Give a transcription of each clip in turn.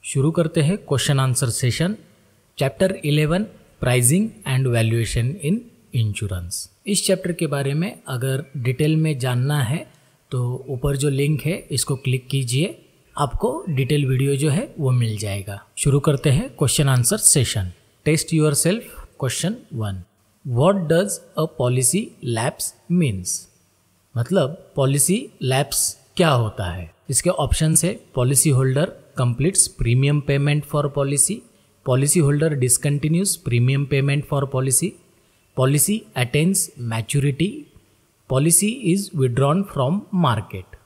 शुरू करते हैं question answer session. Chapter 11 pricing and valuation in insurance. इस चैप्टर के बारे में अगर डिटेल में जानना है तो ऊपर जो लिंक है इसको क्लिक कीजिए, आपको डिटेल वीडियो जो है वो मिल जाएगा। शुरू करते हैं question answer session. Test your self. Question 1, what does a policy lapse means? मतलब पॉलिसी लैप्स क्या होता है? इसके ऑप्शन है policy holder completes premium payment for policy, policy holder discontinues premium payment for policy, policy attains maturity, policy is withdrawn from market।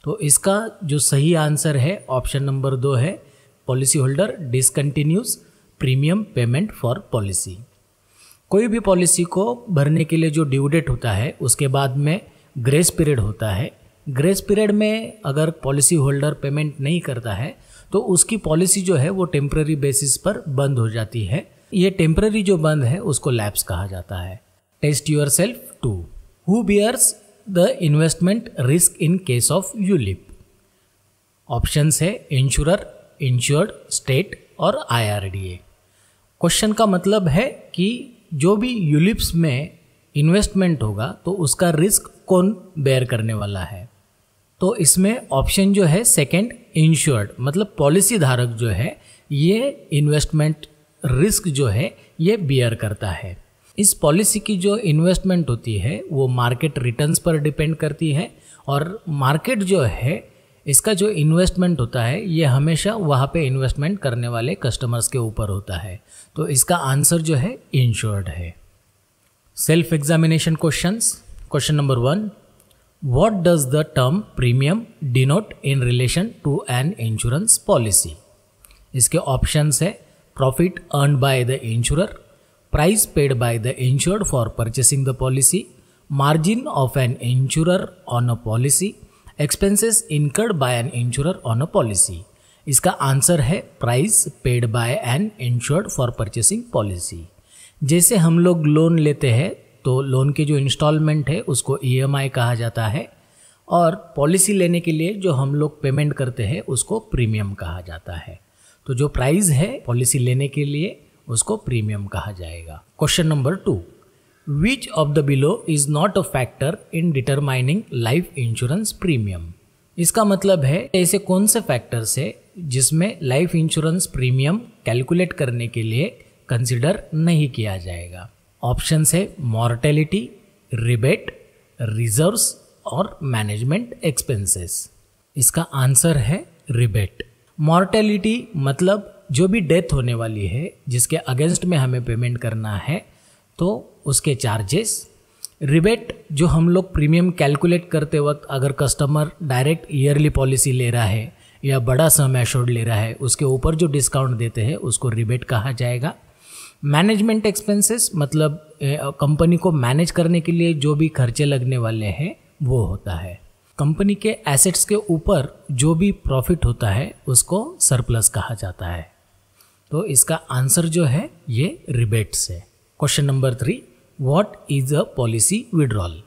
तो इसका जो सही आंसर है ऑप्शन नंबर 2 है, policy holder discontinues premium payment for policy. कोई भी policy को भरने के लिए जो ड्यू डेट होता है उसके बाद में ग्रेस पीरियड होता है। ग्रेस पीरियड में अगर पॉलिसी होल्डर पेमेंट नहीं करता है तो उसकी पॉलिसी जो है वो टेम्पररी बेसिस पर बंद हो जाती है। ये टेम्पररी जो बंद है उसको लैप्स कहा जाता है। Test your self 2, who bears the investment risk in case of ULIP? Options है इंश्योरर, इंश्योर्ड, स्टेट और IRDA। क्वेश्चन का मतलब है कि जो भी यूलिप्स में इन्वेस्टमेंट होगा तो उसका रिस्क कौन बेयर करने वाला है? तो इसमें ऑप्शन जो है सेकंड, इंश्योर्ड, मतलब पॉलिसी धारक जो है ये इन्वेस्टमेंट रिस्क जो है ये बियर करता है। इस पॉलिसी की जो इन्वेस्टमेंट होती है वो मार्केट रिटर्न्स पर डिपेंड करती है और मार्केट जो है इसका जो इन्वेस्टमेंट होता है ये हमेशा वहाँ पे इन्वेस्टमेंट करने वाले कस्टमर्स के ऊपर होता है। तो इसका आंसर जो है इंश्योर्ड है। Self examination questions. Question number 1, what does the term premium denote in relation to an insurance policy? इसके ऑप्शंस है profit earned by the insurer, price paid by the insured for purchasing the policy, margin of an insurer on a policy, expenses incurred by an insurer on a policy. इसका answer है price paid by an insured for purchasing policy. जैसे हम लोग loan लेते हैं तो loan के जो इंस्टॉलमेंट है उसको EMI कहा जाता है और पॉलिसी लेने के लिए जो हम लोग पेमेंट करते हैं उसको प्रीमियम कहा जाता है। तो जो प्राइस है पॉलिसी लेने के लिए उसको प्रीमियम कहा जाएगा। Question number 2, which of the below is not a factor in determining life insurance premium? इसका मतलब है ऐसे कौन से फैक्टर्स है जिसमें लाइफ इंश्योरेंस प्रीमियम कैलकुलेट करने के लिए कंसिडर नहीं किया जाएगा। ऑप्शंस है मॉर्टेलिटी, रिबेट, रिजर्व्स और मैनेजमेंट एक्सपेंसेस। इसका आंसर है रिबेट। मॉर्टेलिटी मतलब जो भी डेथ होने वाली है जिसके अगेंस्ट में हमें पेमेंट करना है तो उसके चार्जेस। रिबेट जो हम लोग प्रीमियम कैलकुलेट करते वक्त अगर कस्टमर डायरेक्ट ईयरली पॉलिसी ले रहा है या बड़ा सम एश्योर्ड ले रहा है उसके ऊपर जो डिस्काउंट देते हैं उसको रिबेट कहा जाएगा। मैनेजमेंट एक्सपेंसेस मतलब कंपनी को मैनेज करने के लिए जो भी खर्चे लगने वाले हैं वो होता है। कंपनी के एसेट्स के ऊपर जो भी प्रॉफिट होता है उसको सरप्लस कहा जाता है। तो इसका आंसर जो है ये रिबेट्स है। Question number 3, what is a policy withdrawal?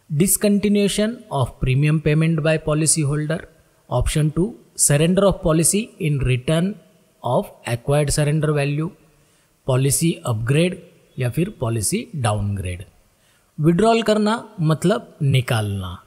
Discontinuation of premium payment by policy holder. Option 2, surrender of policy in return of acquired surrender value, policy upgrade या फिर पॉलिसी डाउनग्रेड। विड्रॉल करना मतलब निकालना।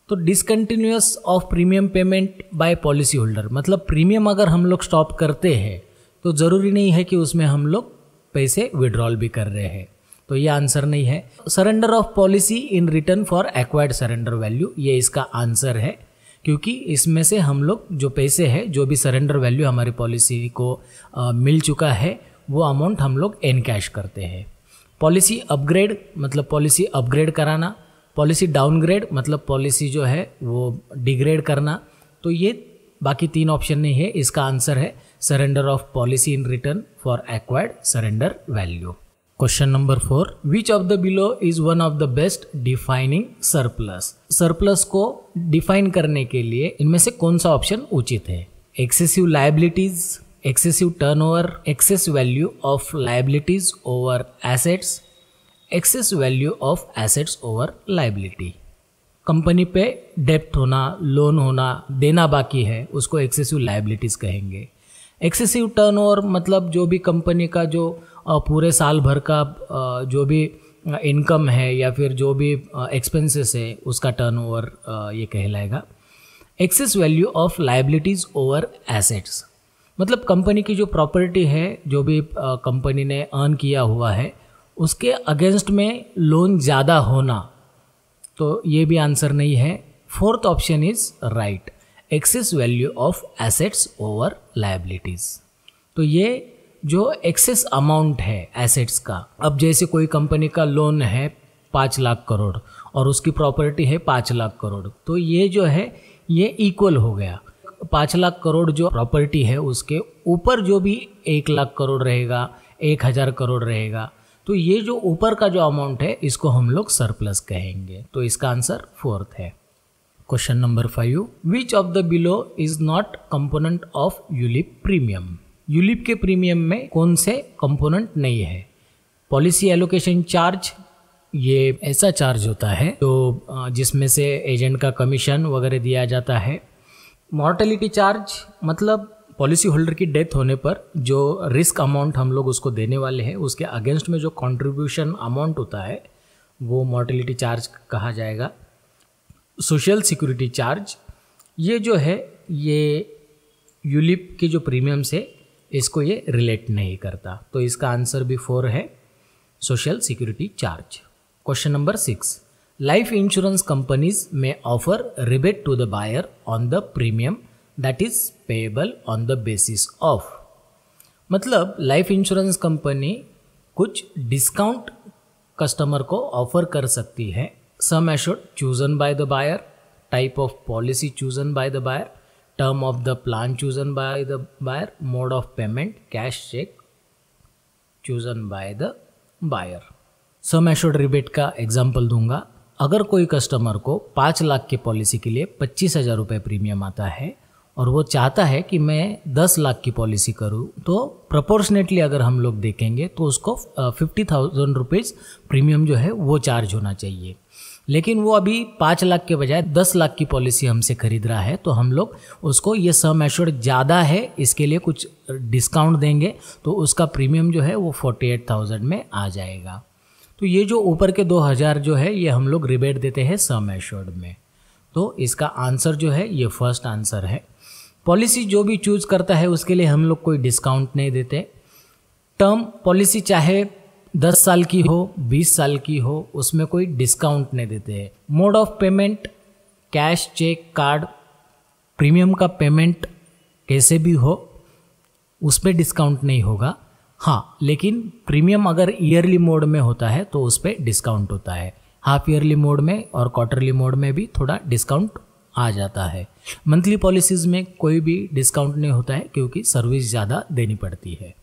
तो discontinuous of premium payment by policy holder मतलब premium अगर हम लोग स्टॉप करते हैं तो ज़रूरी नहीं है कि उसमें हम लोग पैसे विड्रॉल भी कर रहे हैं, तो ये आंसर नहीं है। Surrender of policy in return for acquired surrender value, ये इसका आंसर है क्योंकि इसमें से हम लोग जो पैसे है जो भी सरेंडर वैल्यू हमारी पॉलिसी को मिल चुका है वो अमाउंट हम लोग एनकैश करते हैं। पॉलिसी अपग्रेड मतलब पॉलिसी अपग्रेड कराना, पॉलिसी डाउनग्रेड मतलब पॉलिसी जो है वो डिग्रेड करना। तो ये बाकी 3 ऑप्शन नहीं है, इसका आंसर है surrender of policy in return for acquired surrender value. Question number 4, which of the below is one of the best defining surplus? Surplus को डिफाइन करने के लिए इनमें से कौन सा ऑप्शन उचित है? Excessive liabilities, excessive turnover, excess value of liabilities over assets, excess value of assets over liability। Company पे डेप्ट होना, लोन होना, देना बाकी है उसको एक्सेसिव लायबिलिटीज़ कहेंगे। एक्सेसिव टर्नओवर मतलब जो भी कंपनी का जो पूरे साल भर का जो भी इनकम है या फिर जो भी एक्सपेंसेस है उसका टर्नओवर ये कहलाएगा। Excess value of liabilities over assets मतलब कंपनी की जो प्रॉपर्टी है, जो भी कंपनी ने अर्न किया हुआ है उसके अगेंस्ट में लोन ज़्यादा होना, तो ये भी आंसर नहीं है। Fourth option is right, excess value of assets over liabilities. तो ये जो एक्सेस अमाउंट है एसेट्स का, अब जैसे कोई कंपनी का लोन है 5 लाख करोड़ और उसकी प्रॉपर्टी है 5 लाख करोड़, तो ये जो है ये इक्वल हो गया। 5 लाख करोड़ जो प्रॉपर्टी है उसके ऊपर जो भी 1 लाख करोड़ रहेगा, 1000 करोड़ रहेगा, तो ये जो ऊपर का जो अमाउंट है इसको हम लोग सरप्लस कहेंगे। तो इसका आंसर फोर्थ है। Question number 5, which of the below is not component of ULIP premium. ULIP के प्रीमियम में कौन से कंपोनेंट नहीं है। पॉलिसी एलोकेशन चार्ज, ये ऐसा चार्ज होता है तो जिसमें से एजेंट का कमीशन वगैरह दिया जाता है। मॉर्टेलिटी चार्ज मतलब पॉलिसी होल्डर की डेथ होने पर जो रिस्क अमाउंट हम लोग उसको देने वाले हैं उसके अगेंस्ट में जो कंट्रीब्यूशन अमाउंट होता है वो मॉर्टेलिटी चार्ज कहा जाएगा। सोशल सिक्योरिटी चार्ज, ये जो है ये यूलिप की जो प्रीमियम से इसको ये रिलेट नहीं करता, तो इसका आंसर भी 4 है, social security charge. Question number 6, life insurance companies में offer rebate to the buyer on the premium that is payable on the basis of. मतलब लाइफ इंश्योरेंस कंपनी कुछ डिस्काउंट कस्टमर को ऑफर कर सकती है। Sum assured chosen by the buyer, type of policy chosen by the buyer, term of the plan chosen by the buyer, mode of payment cash cheque chosen by the buyer. Sum assured rebate का example दूंगा। अगर कोई customer को 5 लाख की policy के लिए 25,000 रुपये premium आता है और वो चाहता है कि मैं 10 लाख की पॉलिसी करूं, तो प्रोपोर्शनेटली अगर हम लोग देखेंगे तो उसको 50,000 रुपीज़ प्रीमियम जो है वो चार्ज होना चाहिए। लेकिन वो अभी 5 लाख के बजाय 10 लाख की पॉलिसी हमसे खरीद रहा है, तो हम लोग उसको ये सम एश्योर्ड ज़्यादा है इसके लिए कुछ डिस्काउंट देंगे, तो उसका प्रीमियम जो है वो 48,000 में आ जाएगा। तो ये जो ऊपर के 2,000 जो है ये हम लोग रिबेट देते हैं सम एश्योर्ड में। तो इसका आंसर जो है ये फर्स्ट आंसर है। पॉलिसी जो भी चूज करता है उसके लिए हम लोग कोई डिस्काउंट नहीं देते। टर्म पॉलिसी चाहे 10 साल की हो 20 साल की हो उसमें कोई डिस्काउंट नहीं देते हैं। Mode of payment cash check card, premium का पेमेंट कैसे भी हो उस पर डिस्काउंट नहीं होगा। हाँ, लेकिन प्रीमियम अगर ईयरली मोड में होता है तो उस पर डिस्काउंट होता है। हाफ ईयरली मोड में और क्वार्टरली मोड में भी थोड़ा डिस्काउंट आ जाता है। मंथली पॉलिसीज़ में कोई भी डिस्काउंट नहीं होता है क्योंकि सर्विस ज़्यादा देनी पड़ती है।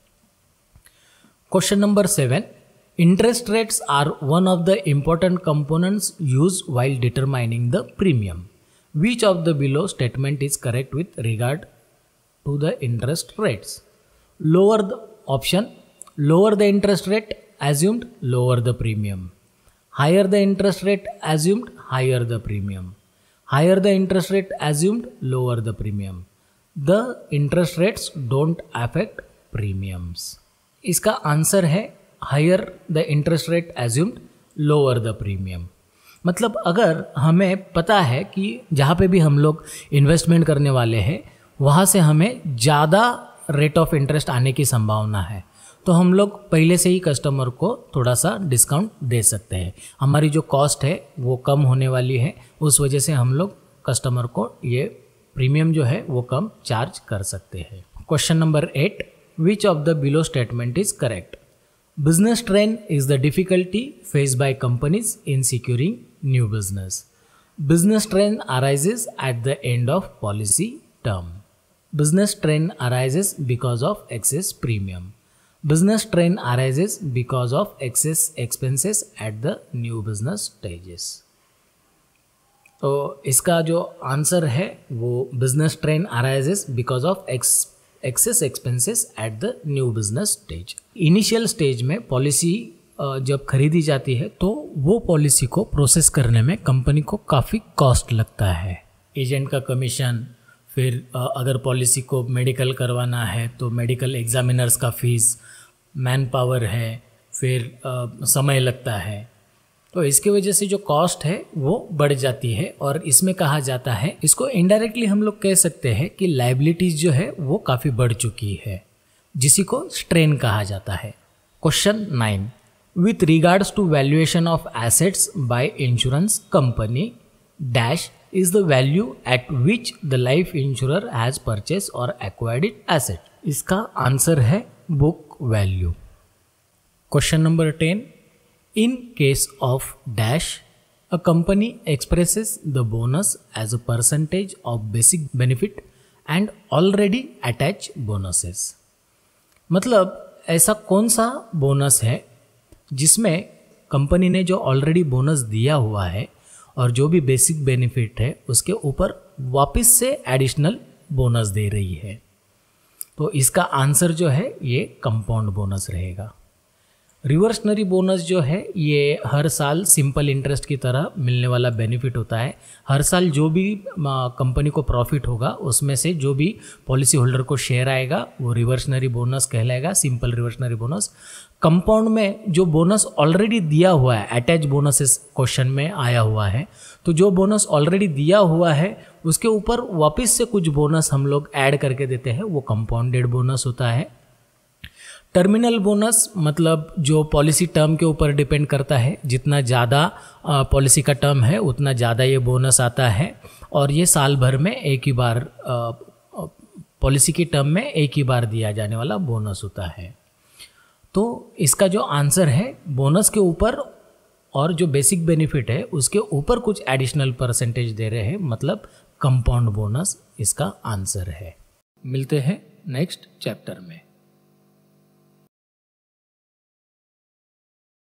Question number 7, interest rates are one of the important components use while determining the premium. Which of the below statement is correct with regard to the interest rates. Lower the option, lower the interest rate assumed lower the premium, higher the interest rate assumed higher the premium, higher the interest rate assumed lower the premium, the interest rates don't affect premiums। इसका answer है higher the interest rate assumed lower the premium। मतलब अगर हमें पता है कि जहाँ पे भी हम लोग इन्वेस्टमेंट करने वाले हैं वहाँ से हमें ज़्यादा रेट ऑफ इंटरेस्ट आने की संभावना है, तो हम लोग पहले से ही कस्टमर को थोड़ा सा डिस्काउंट दे सकते हैं। हमारी जो कॉस्ट है वो कम होने वाली है, उस वजह से हम लोग कस्टमर को ये प्रीमियम जो है वो कम चार्ज कर सकते हैं। Question number 8, which of the below statement is correct. Business train is the difficulty face by companies in securing new business. Business train arises at the end of policy term. Business strain arises because of excess premium. Business strain arises because of excess expenses at the new business stages. तो इसका जो answer है वो business strain arises because of excess expenses at the new business stage. Initial stage में policy जब खरीदी जाती है तो वो पॉलिसी को प्रोसेस करने में कंपनी को काफ़ी कॉस्ट लगता है। एजेंट का कमीशन, फिर अगर पॉलिसी को मेडिकल करवाना है तो मेडिकल एग्जामिनर्स का फीस, मैन पावर है, फिर समय लगता है। तो इसकी वजह से जो कॉस्ट है वो बढ़ जाती है और इसमें कहा जाता है, इसको इनडायरेक्टली हम लोग कह सकते हैं कि लायबिलिटीज जो है वो काफ़ी बढ़ चुकी है, जिसी को स्ट्रेन कहा जाता है। Question 9, with regards to valuation of assets by insurance company dash is the value at which the life insurer has purchase or acquired it asset. इसका आंसर है book value. Question number 10, in case of dash a company expresses the bonus as a percentage of basic benefit and already attached bonuses। मतलब ऐसा कौन सा bonus है जिसमें company ने जो ऑलरेडी बोनस दिया हुआ है और जो भी बेसिक बेनिफिट है उसके ऊपर वापस से एडिशनल बोनस दे रही है। तो इसका आंसर जो है ये कंपाउंड बोनस रहेगा। रिवर्सनरी बोनस जो है ये हर साल सिंपल इंटरेस्ट की तरह मिलने वाला बेनिफिट होता है। हर साल जो भी कंपनी को प्रॉफिट होगा उसमें से जो भी पॉलिसी होल्डर को शेयर आएगा वो रिवर्सनरी बोनस कहलाएगा, सिंपल रिवर्सनरी बोनस। कंपाउंड में जो बोनस ऑलरेडी दिया हुआ है, अटैच बोनसेस क्वेश्चन में आया हुआ है, तो जो बोनस ऑलरेडी दिया हुआ है उसके ऊपर वापस से कुछ बोनस हम लोग ऐड करके देते हैं, वो कंपाउंडेड बोनस होता है। टर्मिनल बोनस मतलब जो पॉलिसी टर्म के ऊपर डिपेंड करता है, जितना ज़्यादा पॉलिसी का टर्म है उतना ज़्यादा ये बोनस आता है और ये साल भर में एक ही बार पॉलिसी की टर्म में एक ही बार दिया जाने वाला बोनस होता है। तो इसका जो आंसर है बोनस के ऊपर और जो बेसिक बेनिफिट है उसके ऊपर कुछ एडिशनल परसेंटेज दे रहे हैं, मतलब कंपाउंड बोनस इसका आंसर है। मिलते हैं नेक्स्ट चैप्टर में।